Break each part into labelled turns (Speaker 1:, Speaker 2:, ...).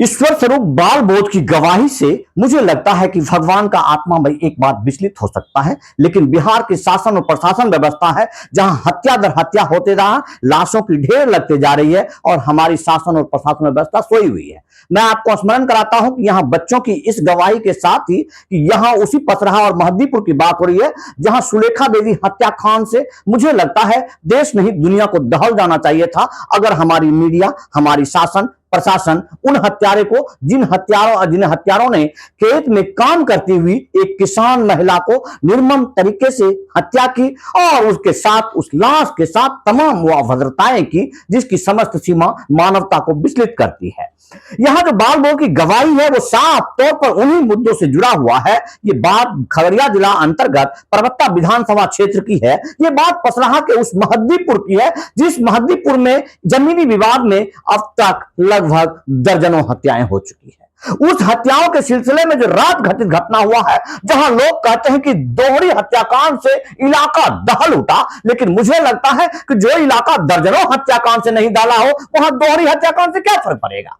Speaker 1: ईश्वर स्वरूप बाल बोध की गवाही से मुझे लगता है कि भगवान का आत्मा में एक बात विचलित हो सकता है, लेकिन बिहार की शासन और प्रशासन व्यवस्था है जहां हत्या दर हत्या होते रहा, लाशों की ढेर लगते जा रही है और हमारी शासन और प्रशासन व्यवस्था सोई हुई है। मैं आपको स्मरण कराता हूं कि यहां बच्चों की इस गवाही के साथ ही कि यहां उसी पसराहा और महदीपुर की बात हो रही है जहां सुलेखा देवी हत्याकांड से मुझे लगता है देश नहीं दुनिया को दहल जाना चाहिए था अगर हमारी मीडिया, हमारी शासन प्रशासन उन हत्यारे को जिन हत्यारों ने खेत में काम करती हुई एक किसान महिला को निर्मम तरीके से हत्या की और उसके साथ उस लाश के साथ तमाम वो अभद्रताएं की जिसकी समस्त सीमा मानवता को विचलित करती है। यहां जो बाल बोध की गवाही है वो साफ तौर पर उन्हीं मुद्दों से जुड़ा हुआ है। ये बात खगड़िया जिला अंतर्गत परबत्ता विधानसभा क्षेत्र की है। ये बात पसराहा के उस महदीपुर की है जिस महदीपुर में जमीनी विवाद में अब तक लगभग दर्जनों हत्याएं हो चुकी है। उस हत्याओं के सिलसिले में जो रात घटित घटना हुआ है जहां लोग कहते हैं कि दोहरी हत्याकांड से इलाका दहल उठा, लेकिन मुझे लगता है कि जो इलाका दर्जनों हत्याकांड से नहीं दहला हो वहां दोहरी हत्याकांड से क्या फर्क पड़ेगा?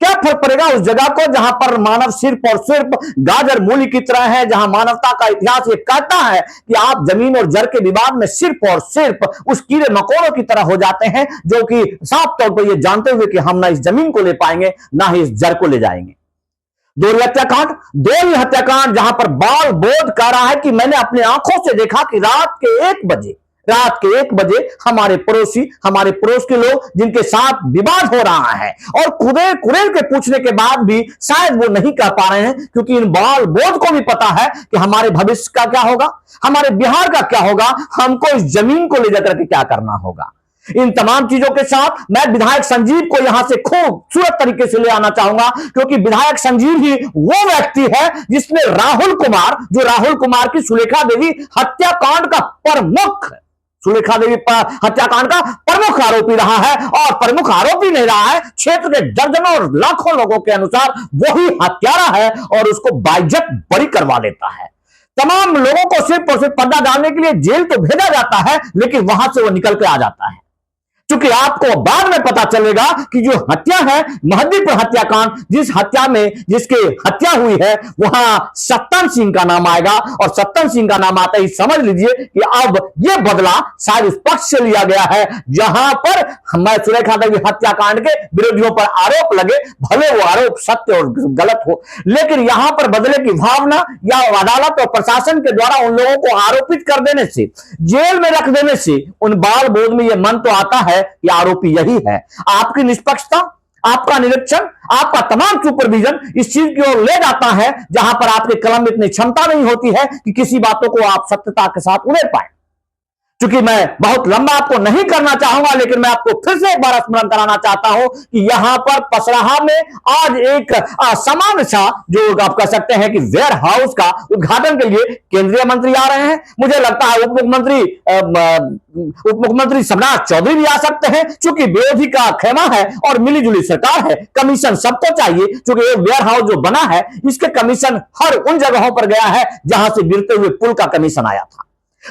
Speaker 1: क्या फर्क पड़ेगा उस जगह को जहां पर मानव सिर्फ और सिर्फ गाजर मूली की तरह है, जहां मानवता का इतिहास ये कहता है कि आप जमीन और जर के विवाद में सिर्फ और सिर्फ उस कीड़े मकोड़ों की तरह हो जाते हैं जो कि साफ तौर पर ये जानते हुए कि हम ना इस जमीन को ले पाएंगे ना ही इस जर को ले जाएंगे। दोहरी हत्याकांड जहां पर बाल बोध कह रहा है कि मैंने अपनी आंखों से देखा कि रात के 1 बजे हमारे पड़ोस के लोग जिनके साथ विवाद हो रहा है और कुरेल के पूछने के बाद भी शायद वो नहीं कह पा रहे हैं क्योंकि इन बाल बोध को भी पता है कि हमारे भविष्य का क्या होगा, हमारे बिहार का क्या होगा, हमको इस जमीन को ले जाकर के क्या करना होगा। इन तमाम चीजों के साथ मैं विधायक संजीव को यहां से खूबसूरत तरीके से ले आना चाहूंगा क्योंकि विधायक संजीव ही वो व्यक्ति है जिसने राहुल कुमार की सुलेखा देवी हत्याकांड का प्रमुख आरोपी रहा है और प्रमुख आरोपी नहीं रहा है, क्षेत्र के दर्जनों और लाखों लोगों के अनुसार वही हत्यारा है और उसको बाइज्जत बरी करवा देता है। तमाम लोगों को सिर्फ और सिर्फ पर्दा डालने के लिए जेल तो भेजा जाता है लेकिन वहां से वो निकल के आ जाता है क्योंकि आपको बाद में पता चलेगा कि जो हत्या है महदीपुर हत्याकांड जिसके हत्या हुई है वहां सत्तन सिंह का नाम आएगा और सत्तन सिंह का नाम आते ही समझ लीजिए कि अब यह बदला शायद उस पक्ष से लिया गया है जहां पर हमारे सुलेखा देवी हत्याकांड के विरोधियों पर आरोप लगे, भले वो आरोप सत्य और गलत हो, लेकिन यहां पर बदले की भावना या अदालत और प्रशासन के द्वारा उन लोगों को आरोपित कर देने से, जेल में रख देने से उन बाल बोध में यह मन तो आता है कि आरोपी यही है। आपकी निष्पक्षता, आपका निरीक्षण, आपका तमाम सुपरविजन इस चीज की ओर ले जाता है जहां पर आपके कलम में इतनी क्षमता नहीं होती है कि किसी बातों को आप सत्यता के साथ उड़े पाए। क्योंकि मैं बहुत लंबा आपको नहीं करना चाहूंगा लेकिन मैं आपको फिर से एक बार स्मरण कराना चाहता हूं कि यहां पर पसराहा में आज एक सामान्य सा जो आप कह सकते हैं कि वेयर हाउस का उद्घाटन के लिए केंद्रीय मंत्री आ रहे हैं। मुझे लगता है उप मुख्यमंत्री सम्राट चौधरी भी आ सकते हैं क्योंकि विरोधी का खेमा है और मिलीजुली सरकार है। कमीशन सबको चाहिए क्योंकि ये वेयर हाउस जो बना है इसके कमीशन हर उन जगहों पर गया है जहां से गिरते हुए पुल का कमीशन आया था।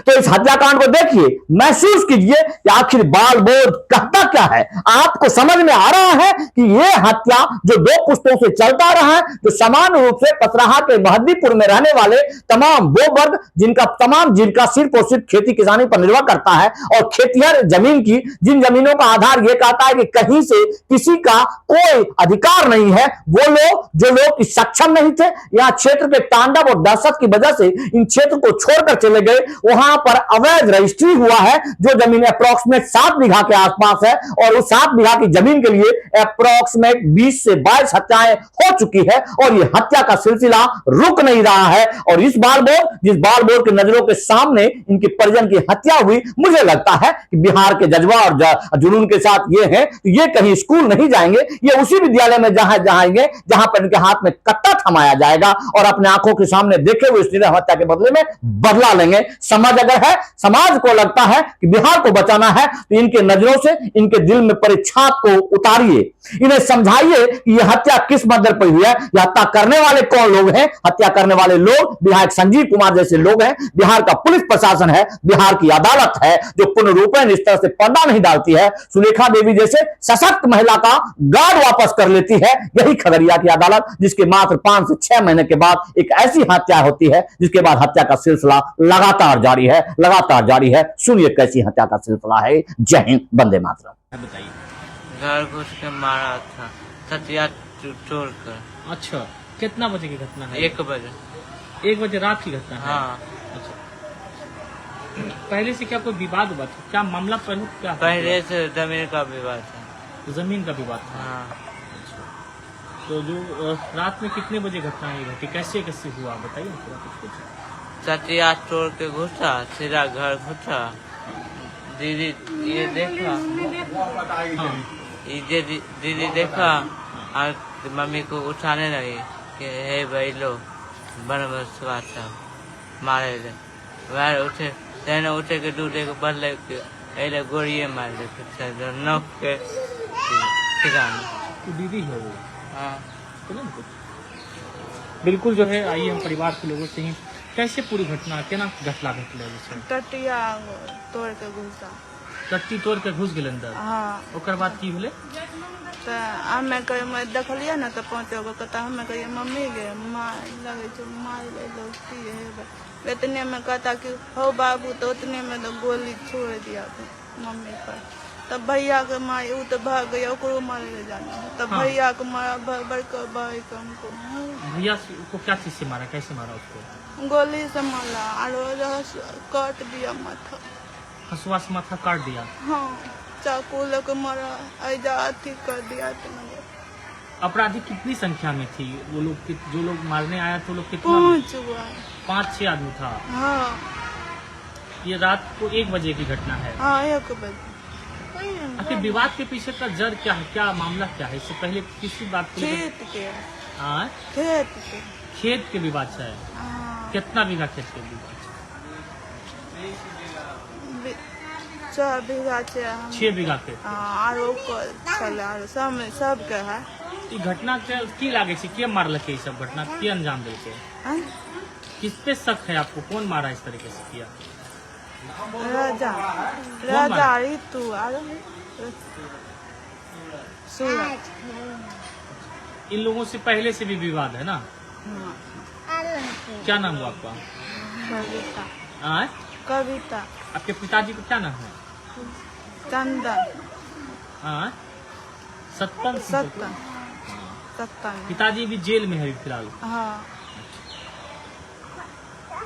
Speaker 1: तो इस हत्याकांड को देखिए, महसूस कीजिए कि आखिर बाल बोध कहता क्या है। आपको समझ में आ रहा है कि यह हत्या जो 2 पुश्तों से चलता रहा है, जो समान रूप से पसराहा के महदीपुर में रहने वाले तमाम वो वर्ग जिनका सिर्फ और सिर्फ खेती किसानी पर निर्भर करता है और खेतिहर जमीन की जिन जमीनों का आधार यह कहता है कि कहीं से किसी का कोई अधिकार नहीं है, जो लोग सक्षम नहीं थे, यहाँ क्षेत्र के तांडव और दहशत की वजह से इन क्षेत्र को छोड़कर चले गए। वहां पर अवैध रजिस्ट्री हुआ है जो जमीन अप्रोक्सीमेट 7 बीघा के आसपास है और उस 7 बीघा की जमीन के लिए अप्रोक्सीमेट 20 से 22 हत्याएं हो चुकी है और यह हत्या का सिलसिला रुक नहीं रहा है। और जिस बाल बोध के नजरों के सामने इनके परिजन की हत्या हुई, मुझे लगता है कि बिहार के जज्बा और जुनून के साथ ये है तो ये कहीं स्कूल नहीं जाएंगे, ये उसी विद्यालय में जाएंगे जहां पर इनके हाथ में कट्टा थमाया जाएगा और अपने आंखों के सामने देखे हुए इस हत्या के बदले में बदला लेंगे। समझ समाज अगर है, समाज को लगता है कि बिहार को बचाना है, तो इनके नजरों से इनके दिल में पड़े छाप को उतारिए, इन्हें समझाइए कि यह हत्या किस मंदिर पर हुई है, यह हत्या करने वाले कौन लोग हैं। हत्या करने वाले लोग विधायक संजीव कुमार जैसे लोग हैं, बिहार का पुलिस प्रशासन है, बिहार की अदालत है, जो पूर्ण रूपेण इस तरह से पर्दा नहीं डालती है। सुलेखा देवी जैसे सशक्त महिला का गार्ड वापस कर लेती है, यही खगड़िया की अदालत, जिसके मात्र 5 से 6 महीने के बाद एक ऐसी हत्या होती है, जिसके बाद हत्या का सिलसिला लगातार जारी है, लगातार जारी है। सुनिए कैसी हत्या का सिलसिला है। जय हिंद, वंदे मातरम।
Speaker 2: बताइए।
Speaker 3: घर घुस के मारा था, तटिया तोड़ कर।
Speaker 2: अच्छा, कितना बजे की घटना है?
Speaker 3: 1 बजे।
Speaker 2: 1 बजे रात की घटना है?
Speaker 3: हाँ।
Speaker 2: अच्छा, पहले से क्या कोई विवाद हुआ था? क्या मामला क्या था?
Speaker 3: पहले से जमीन का विवाद था।
Speaker 2: जमीन का विवाद था?
Speaker 3: हाँ।
Speaker 2: तो जो रात में कितने बजे घटना ये घटी, कैसे कैसे हुआ बताइए पूरा कुछ।
Speaker 3: तटिया तोड़ के घुसा, सीधा घर घुसा। दीदी ये देखा,
Speaker 2: हाँ।
Speaker 3: ये दीदी देखा और मम्मी को उठाने लगी कि हे भाई लो बनबसवा सब मारे ले। वह उठे तेने उठे के दूधे के बदले के अले गोड़िए मार दे नोक के ठिकाना।
Speaker 2: तो दीदी है वो?
Speaker 3: हाँ।
Speaker 2: चलो ना कुछ। बिल्कुल जो है, आइए हम परिवार के लोगों से ही कैसे पूरी घटना केना घटना घटले जैसे
Speaker 4: टटिया तोड़ के घुसा।
Speaker 2: टट्टी तोड़ के घुस गेल अंदर?
Speaker 4: हाँ।
Speaker 2: ओकर बाद की भेले?
Speaker 4: तो हमे कही मैं देखलिए ना, तो 5 गो कहता हमें कहिए मम्मी गे मार लगे छो मार ले लो की है। इतने में कहता कि हो बाबू, तो उतने में तो गोली छोड़ दिया मम्मी पर। तब भैया के मार वो तो भाग गया, ओकरो मारे ले जाने। तब
Speaker 2: हाँ।
Speaker 4: भैया को मारा, बड़का भाई को हमको
Speaker 2: भैया को क्या चीज से मारा, कैसे मारा उसको?
Speaker 4: गोली से मारा और काट दिया माथा।
Speaker 2: हसुआ से माथा काट दिया?
Speaker 4: हाँ, चाकू लेकर मारा, ऐजा अथी कर दिया।
Speaker 2: अपराधी कितनी संख्या में थी वो लोग? जो लोग मारने आया तो लोग कितना?
Speaker 4: 5 हुआ।
Speaker 2: 5-6 आदमी था।
Speaker 4: हाँ।
Speaker 2: ये रात को 1 बजे की घटना है?
Speaker 4: हाँ, 1 बजे।
Speaker 2: आखिर विवाद के पीछे का जड़ क्या है, क्या मामला क्या है? इससे पहले किसी बात को लेकर-
Speaker 4: खेत के।
Speaker 2: हाँ?
Speaker 4: खेत के।
Speaker 2: खेत के विवाद से है?
Speaker 4: हाँ।
Speaker 2: कितना बीघा खेत के विवाद?
Speaker 4: 6 बीघा छे।
Speaker 2: 6 बीघा के?
Speaker 4: आरो सबके है।
Speaker 2: ई घटना की लागे छे, के मारलके? सब घटना के अंजाम देलके? किस पे शक है आपको? कौन मारा इस तरीके से किया?
Speaker 4: राजा ऋतु आरो सूरज।
Speaker 2: इन लोगों से पहले से भी विवाद है ना?
Speaker 4: हाँ।
Speaker 2: क्या नाम हुआ आपका?
Speaker 4: कविता।
Speaker 2: हाँ?
Speaker 4: कविता।
Speaker 2: आपके पिताजी का क्या नाम है?
Speaker 4: चंदन।
Speaker 2: हाँ? सत्तन?
Speaker 4: सत्तन।
Speaker 2: पिताजी भी जेल में है फिलहाल?
Speaker 4: हाँ।